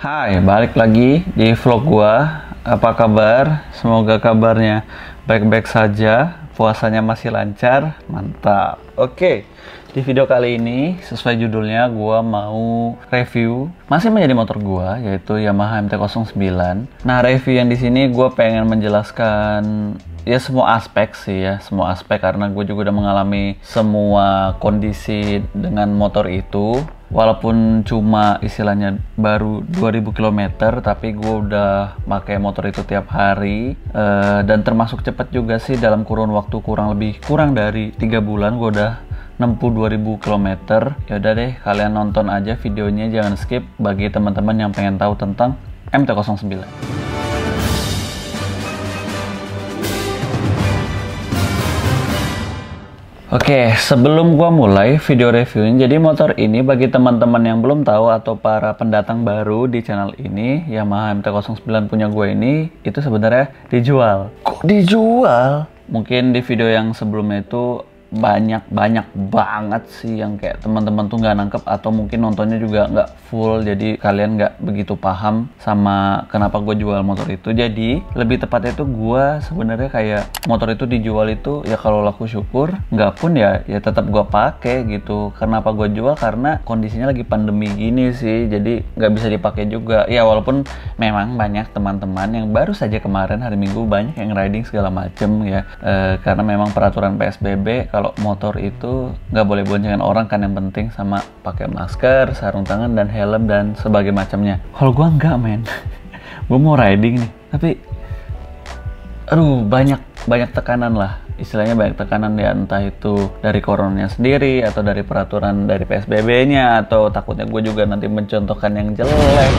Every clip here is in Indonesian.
Hai, balik lagi di vlog gua. Apa kabar? Semoga kabarnya baik-baik saja. Puasanya masih lancar. Mantap. Oke. Di video kali ini, sesuai judulnya, gua mau review masih menjadi motor gua, yaitu Yamaha MT-09. Nah, review yang di sini gua pengen menjelaskan ya semua aspek sih ya, semua aspek karena gue juga udah mengalami semua kondisi dengan motor itu. Walaupun cuma istilahnya baru 2000 km, tapi gue udah pakai motor itu tiap hari, dan termasuk cepat juga sih, dalam kurun waktu kurang dari 3 bulan gue udah nempuh 2000 km. Ya udah deh, kalian nonton aja videonya, jangan skip bagi teman-teman yang pengen tahu tentang MT-09. Oke, sebelum gua mulai video reviewnya, jadi motor ini bagi teman-teman yang belum tahu atau para pendatang baru di channel ini, Yamaha MT-09 punya gue ini, itu sebenarnya dijual. Kok dijual? Mungkin di video yang sebelumnya itu banyak banget sih yang kayak teman-teman tuh nggak nangkep, atau mungkin nontonnya juga nggak full, jadi kalian nggak begitu paham sama kenapa gue jual motor itu. Jadi lebih tepatnya itu gue sebenarnya kayak motor itu dijual itu ya kalau laku syukur, nggak pun ya tetap gue pakai gitu. Kenapa gue jual? Karena kondisinya lagi pandemi gini sih, jadi nggak bisa dipakai juga ya, walaupun memang banyak teman-teman yang baru saja kemarin hari Minggu banyak yang riding segala macem ya, karena memang peraturan PSBB kalau motor itu nggak boleh boncengan orang kan, yang penting sama pakai masker, sarung tangan, dan helm dan sebagainya macamnya. Kalau gua nggak, men. Gua mau riding nih, tapi aduh banyak tekanan lah, istilahnya banyak tekanan ya, entah itu dari coronanya sendiri atau dari peraturan dari PSBB-nya, atau takutnya gue juga nanti mencontohkan yang jelek.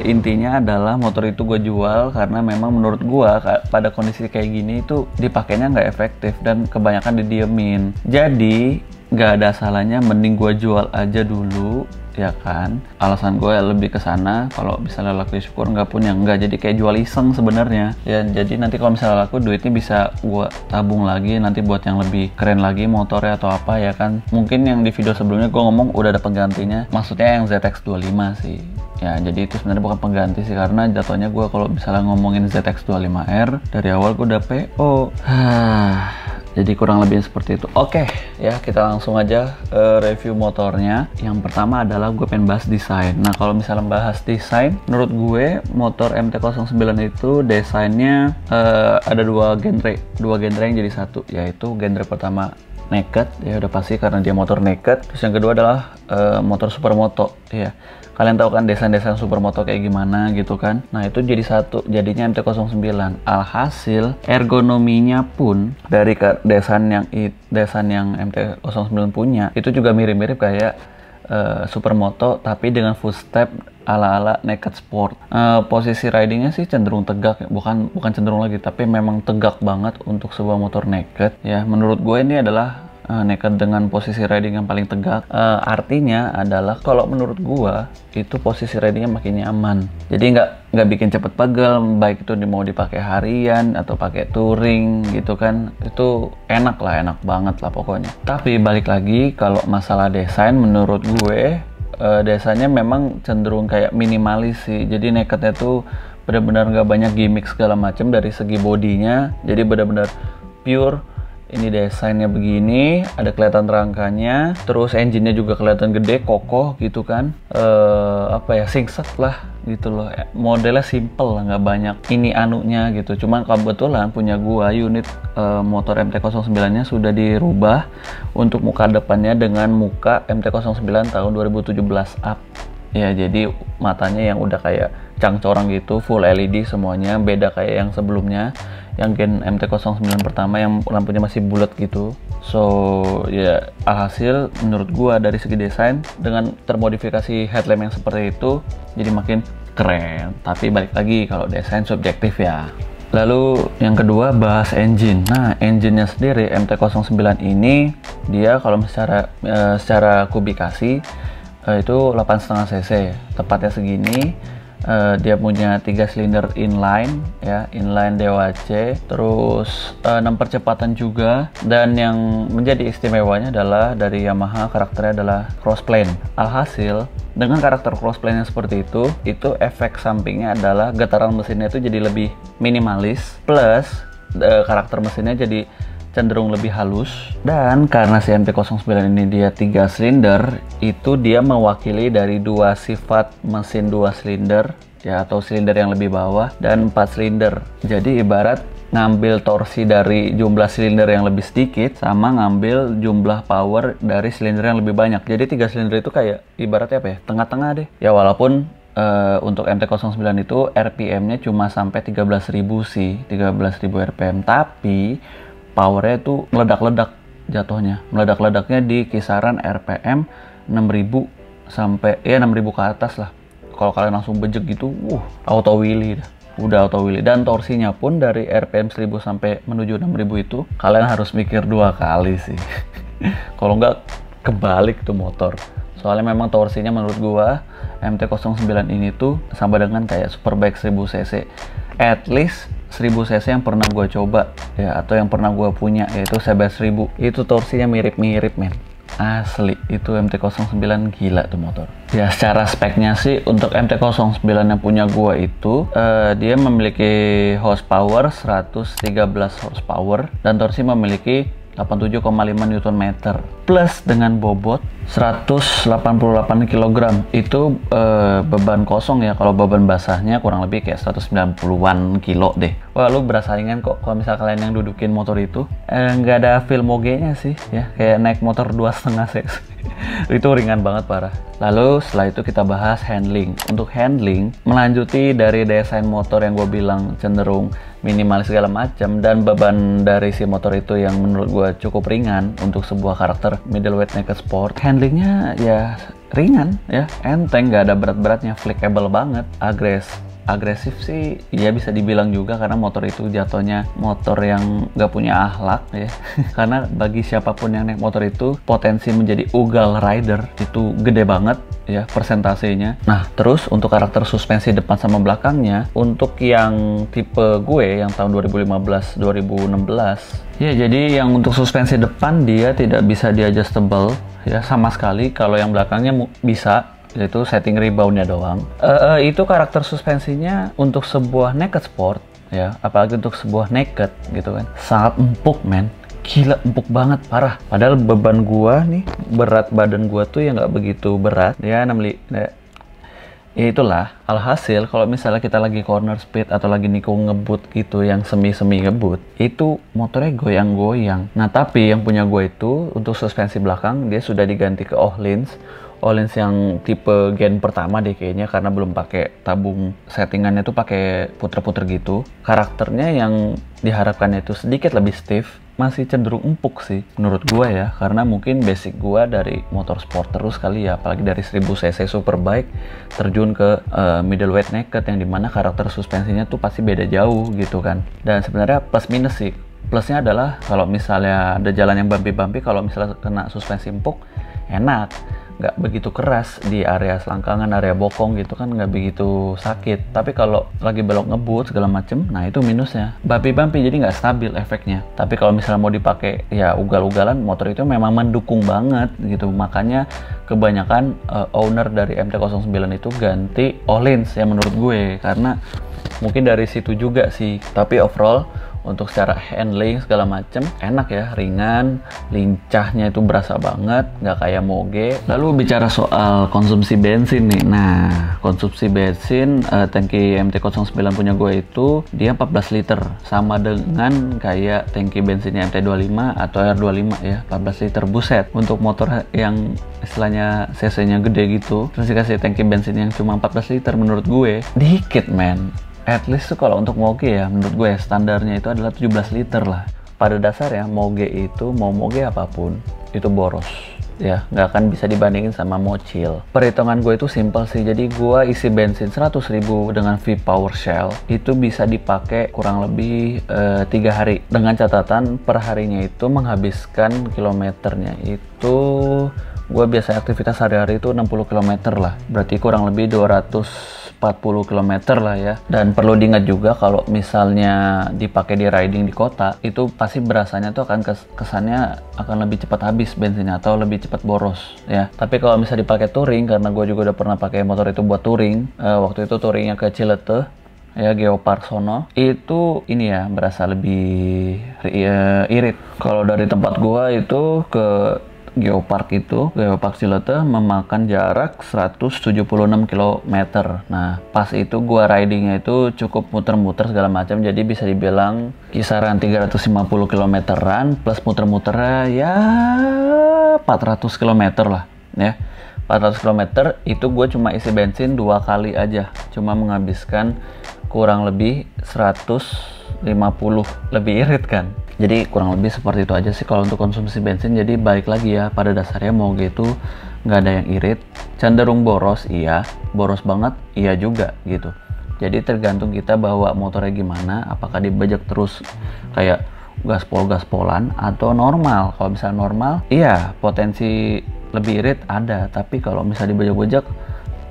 Intinya adalah motor itu gue jual karena memang menurut gue pada kondisi kayak gini itu dipakainya nggak efektif dan kebanyakan didiemin. Jadi nggak ada salahnya mending gue jual aja dulu, ya kan. Alasan gue lebih ke sana, kalau misalnya laku syukur, nggak pun ya nggak, jadi kayak jual iseng sebenarnya ya. Jadi nanti kalau misalnya laku, duitnya bisa gue tabung lagi nanti buat yang lebih keren lagi motornya atau apa ya kan. Mungkin yang di video sebelumnya gue ngomong udah ada penggantinya, maksudnya yang ZX25 sih ya. Jadi itu sebenarnya bukan pengganti sih, karena jatuhnya gue kalau misalnya ngomongin ZX25R dari awal gue udah PO. Jadi kurang lebih seperti itu. Oke, ya kita langsung aja review motornya. Yang pertama adalah gue pengen bahas desain. Nah, kalau misalnya bahas desain, menurut gue motor MT-09 itu desainnya ada dua genre yang jadi satu, yaitu genre pertama naked, ya udah pasti karena dia motor naked. Terus yang kedua adalah motor supermoto, ya. Kalian tahu kan desain-desain supermoto kayak gimana gitu kan. Nah, itu jadi satu, jadinya MT-09. Alhasil ergonominya pun dari desain yang MT-09 punya itu juga mirip-mirip kayak supermoto, tapi dengan footstep ala-ala naked sport. Posisi ridingnya sih cenderung tegak, bukan cenderung lagi, tapi memang tegak banget untuk sebuah motor naked ya. Menurut gue ini adalah naked dengan posisi riding yang paling tegak. Artinya adalah kalau menurut gua itu posisi ridingnya makin nyaman, jadi nggak bikin cepet pegel, baik itu mau dipakai harian atau pakai touring gitu kan, itu enak banget lah pokoknya. Tapi balik lagi, kalau masalah desain, menurut gue desainnya memang cenderung kayak minimalis sih. Jadi nakednya tuh benar-benar nggak banyak gimmick segala macam dari segi bodinya, jadi benar-benar pure. Ini desainnya begini, ada kelihatan rangkanya, terus engine-nya juga kelihatan gede, kokoh gitu kan. Singset lah gitu loh. Modelnya simple lah, nggak banyak ini anunya gitu. Cuman kebetulan punya gua unit motor MT-09-nya sudah dirubah untuk muka depannya dengan muka MT-09 tahun 2017 up. Ya, jadi matanya yang udah kayak cangcorang gitu, full LED semuanya, beda kayak yang sebelumnya, yang gen MT-09 pertama yang lampunya masih bulat gitu. So ya, alhasil menurut gua dari segi desain dengan termodifikasi headlamp yang seperti itu jadi makin keren. Tapi balik lagi, kalau desain subjektif ya. Lalu yang kedua, bahas engine. Nah, engine-nya sendiri MT-09 ini dia kalau secara kubikasi itu 8,5 cc, tepatnya segini. Dia punya 3 silinder inline ya, inline DOHC, terus 6 percepatan juga, dan yang menjadi istimewanya adalah dari Yamaha karakternya adalah crossplane. Alhasil dengan karakter crossplane yang seperti itu efek sampingnya adalah getaran mesinnya itu jadi lebih minimalis, plus karakter mesinnya jadi cenderung lebih halus. Dan karena si MT-09 ini dia 3 silinder, itu dia mewakili dari 2 sifat mesin 2 silinder ya, atau silinder yang lebih bawah, dan 4 silinder. Jadi ibarat ngambil torsi dari jumlah silinder yang lebih sedikit sama ngambil jumlah power dari silinder yang lebih banyak. Jadi 3 silinder itu kayak ibaratnya apa ya, tengah-tengah deh ya. Walaupun untuk MT-09 itu RPM-nya cuma sampai 13.000 sih, 13.000 RPM, tapi powernya itu meledak-ledak jatuhnya. Meledak-ledaknya di kisaran RPM 6.000 sampai ya 6.000 ke atas lah. Kalau kalian langsung bejek gitu, auto wheelie dah. Udah auto wheelie. Dan torsinya pun dari RPM 1000 sampai menuju 6000 itu kalian harus mikir 2 kali sih. Kalau nggak kebalik tuh motor. Soalnya memang torsinya menurut gua MT-09 ini tuh sama dengan kayak Superbike 1000 cc. At least 1000 cc yang pernah gue coba ya, atau yang pernah gue punya, yaitu CBR 1000, itu torsinya mirip-mirip men, asli. Itu MT-09 gila tuh motor ya. Secara speknya sih untuk MT-09 yang punya gue itu dia memiliki horsepower 113 horsepower dan torsi memiliki 87,5 Nm, plus dengan bobot 188 kg. Itu beban kosong ya. Kalau beban basahnya kurang lebih kayak 190-an kilo deh. Wah, lu berasa ringan kok kalau misal kalian yang dudukin motor itu. Nggak ada feel moge-nya sih ya, kayak naik motor 2,5 cc. Itu ringan banget parah. Lalu setelah itu kita bahas handling. Untuk handling, melanjuti dari desain motor yang gue bilang cenderung minimalis segala macam, dan beban dari si motor itu yang menurut gue cukup ringan untuk sebuah karakter middleweight naked sport. Handlingnya ya ringan ya, enteng, nggak ada berat-beratnya, fleksibel banget, agresif sih ya bisa dibilang juga, karena motor itu jatuhnya motor yang nggak punya akhlak ya. Karena bagi siapapun yang naik motor itu potensi menjadi ugal rider itu gede banget ya persentasenya. Nah terus untuk karakter suspensi depan sama belakangnya, untuk yang tipe gue yang tahun 2015-2016 ya, jadi yang untuk suspensi depan dia tidak bisa di adjustable ya sama sekali. Kalau yang belakangnya bisa, yaitu setting reboundnya doang. Itu karakter suspensinya untuk sebuah naked sport ya, apalagi untuk sebuah naked gitu kan, sangat empuk men. Gila, empuk banget, parah. Padahal beban gua nih, berat badan gua tuh ya nggak begitu berat ya, 65 ya, itulah. Alhasil kalau misalnya kita lagi corner speed atau lagi nikung ngebut gitu, yang semi-semi ngebut, itu motornya goyang-goyang. Nah tapi yang punya gue itu untuk suspensi belakang dia sudah diganti ke Öhlins yang tipe gen pertama deh kayaknya, karena belum pakai tabung settingannya tuh pakai puter-puter gitu. Karakternya yang diharapkannya itu sedikit lebih stiff, masih cenderung empuk sih menurut gue ya, karena mungkin basic gue dari motor sport terus kali ya, apalagi dari 1000 cc superbike terjun ke middleweight naked yang dimana karakter suspensinya tuh pasti beda jauh gitu kan. Dan sebenarnya plus minus sih. Plusnya adalah kalau misalnya ada jalan yang bumpy-bumpy, kalau misalnya kena suspensi empuk enak, nggak begitu keras di area selangkangan, area bokong gitu kan, nggak begitu sakit. Tapi kalau lagi belok ngebut segala macem, nah itu minusnya, bumpy jadi nggak stabil efeknya. Tapi kalau misalnya mau dipakai ya ugal-ugalan, motor itu memang mendukung banget gitu. Makanya kebanyakan owner dari MT-09 itu ganti Öhlins ya menurut gue, karena mungkin dari situ juga sih. Tapi overall untuk secara handling segala macem enak ya, ringan, lincahnya itu berasa banget, nggak kayak moge. Lalu bicara soal konsumsi bensin nih, nah konsumsi bensin tangki MT-09 punya gue itu dia 14 liter, sama dengan kayak tangki bensinnya MT-25 atau R25 ya, 14 liter. Buset, untuk motor yang istilahnya cc-nya gede gitu terus dikasih tangki bensin yang cuma 14 liter, menurut gue dikit men. At least tuh kalau untuk moge ya, menurut gue standarnya itu adalah 17 liter lah. Pada dasarnya moge itu, mau moge apapun itu boros ya, nggak akan bisa dibandingin sama mochil. Perhitungan gue itu simple sih. Jadi gue isi bensin 100.000 dengan V-Power Shell itu bisa dipakai kurang lebih 3 hari, dengan catatan per harinya itu menghabiskan kilometernya itu, gue biasa aktivitas sehari-hari itu 60 km lah, berarti kurang lebih 240 40 km lah ya. Dan perlu diingat juga kalau misalnya dipakai di riding di kota, itu pasti berasanya tuh akan kesannya akan lebih cepat habis bensinnya atau lebih cepat boros ya. Tapi kalau misalnya dipakai touring, karena gue juga udah pernah pakai motor itu buat touring, waktu itu touringnya ke Ciletuh ya, Geopark sono, itu ini ya berasa lebih irit. Kalau dari tempat gua itu ke Geopark Ciletuh memakan jarak 176 km. Nah, pas itu gua ridingnya itu cukup muter-muter segala macam, jadi bisa dibilang kisaran 350 km-an plus muter-muternya ya 400 km lah ya. 400 km itu gue cuma isi bensin 2 kali aja, cuma menghabiskan kurang lebih 150, lebih irit kan. Jadi kurang lebih seperti itu aja sih kalau untuk konsumsi bensin. Jadi balik lagi ya, pada dasarnya mau gitu nggak ada yang irit. Cenderung boros, iya. Boros banget, iya juga gitu. Jadi tergantung kita bawa motornya gimana, apakah dibajak terus kayak gaspol-gaspolan atau normal. Kalau misalnya normal, iya potensi lebih irit ada, tapi kalau misalnya dibajak-bajak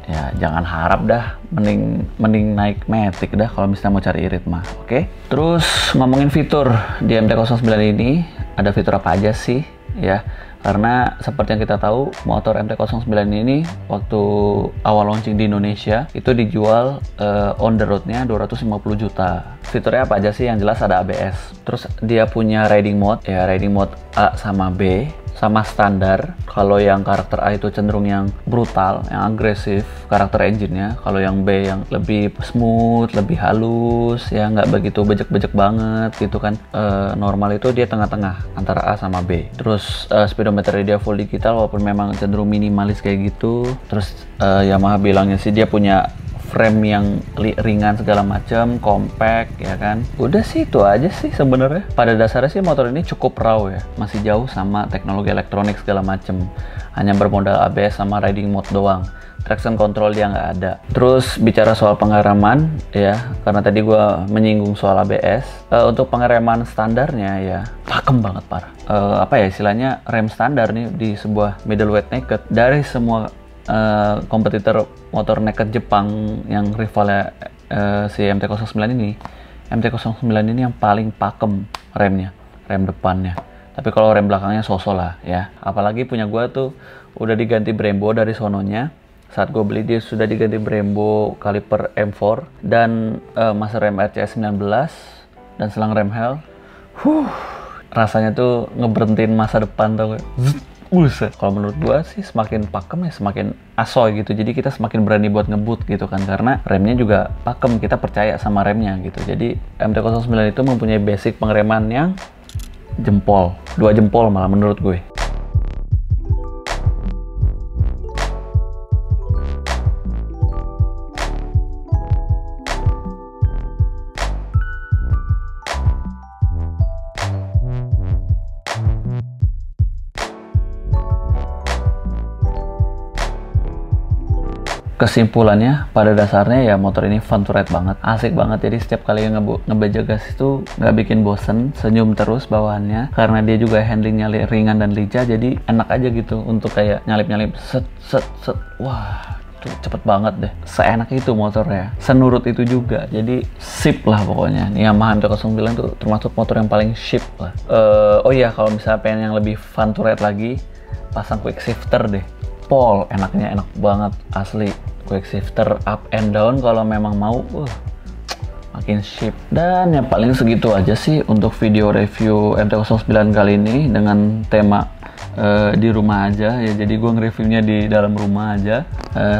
ya jangan harap dah, mending naik Matic dah kalau misalnya mau cari irit mah. Oke. Terus ngomongin fitur di MT-09 ini, ada fitur apa aja sih ya? Karena seperti yang kita tahu, motor MT-09 ini waktu awal launching di Indonesia itu dijual on the road-nya 250 juta. Fiturnya apa aja sih? Yang jelas ada ABS. Terus dia punya riding mode ya, riding mode A sama B. Sama standar. Kalau yang karakter A itu cenderung yang brutal, yang agresif karakter engine-nya. Kalau yang B yang lebih smooth, lebih halus, ya nggak begitu bejek-bejek banget gitu kan. Normal itu dia tengah-tengah antara A sama B. Terus speedometer dia full digital walaupun memang cenderung minimalis kayak gitu. Terus Yamaha bilangnya sih dia punya frame yang ringan segala macam, compact ya kan. Udah sih itu aja sih sebenarnya. Pada dasarnya sih motor ini cukup raw ya, masih jauh sama teknologi elektronik segala macam. Hanya bermodal ABS sama riding mode doang. Traction control dia nggak ada. Terus bicara soal pengereman ya, karena tadi gue menyinggung soal ABS. Untuk pengereman standarnya ya pakem banget parah. Apa ya istilahnya, rem standar nih di sebuah middleweight naked dari semua kompetitor motor naked Jepang yang rivalnya si MT-09 ini. MT-09 ini yang paling pakem remnya, rem depannya. Tapi kalau rem belakangnya sosok lah ya. Apalagi punya gue tuh udah diganti Brembo dari sononya. Saat gue beli dia sudah diganti Brembo kaliper M4 dan master rem RCS 19 dan selang rem Hell. Rasanya tuh ngeberhentiin masa depan tau gak? Buset. Kalau menurut gua sih semakin pakem ya semakin asoy gitu. Jadi kita semakin berani buat ngebut gitu kan, karena remnya juga pakem, kita percaya sama remnya gitu. Jadi MT-09 itu mempunyai basic pengereman yang jempol, 2 jempol malah menurut gue. Kesimpulannya, pada dasarnya ya motor ini fun to ride banget, asik banget. Jadi setiap kali ngebajak gas itu nggak bikin bosen, senyum terus bawaannya. Karena dia juga handlingnya ringan dan lincah, jadi enak aja gitu untuk kayak nyalip-nyalip set. Wah, tuh cepet banget deh. Seenak itu motornya, senurut itu juga. Jadi sip lah pokoknya. Nih Yamaha MT-09 tuh termasuk motor yang paling sip lah. Oh iya, kalau misalnya pengen yang lebih fun to ride lagi, pasang quick shifter deh. Pol, enaknya enak banget asli. Quick shifter up and down kalau memang mau, makin sip. Dan ya paling segitu aja sih untuk video review MT-09 kali ini dengan tema di rumah aja ya. Jadi gue nge-reviewnya di dalam rumah aja.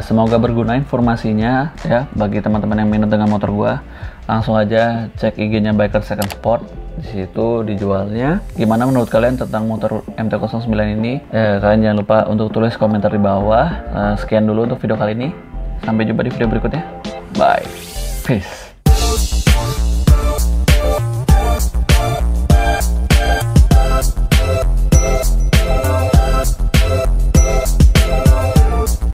Semoga berguna informasinya ya bagi teman-teman yang minat dengan motor gue. Langsung aja cek IG-nya Biker Second Sport. Di situ dijualnya. Gimana menurut kalian tentang motor MT-09 ini? Kalian jangan lupa untuk tulis komentar di bawah. Sekian dulu untuk video kali ini. Sampai jumpa di video berikutnya. Bye. Peace.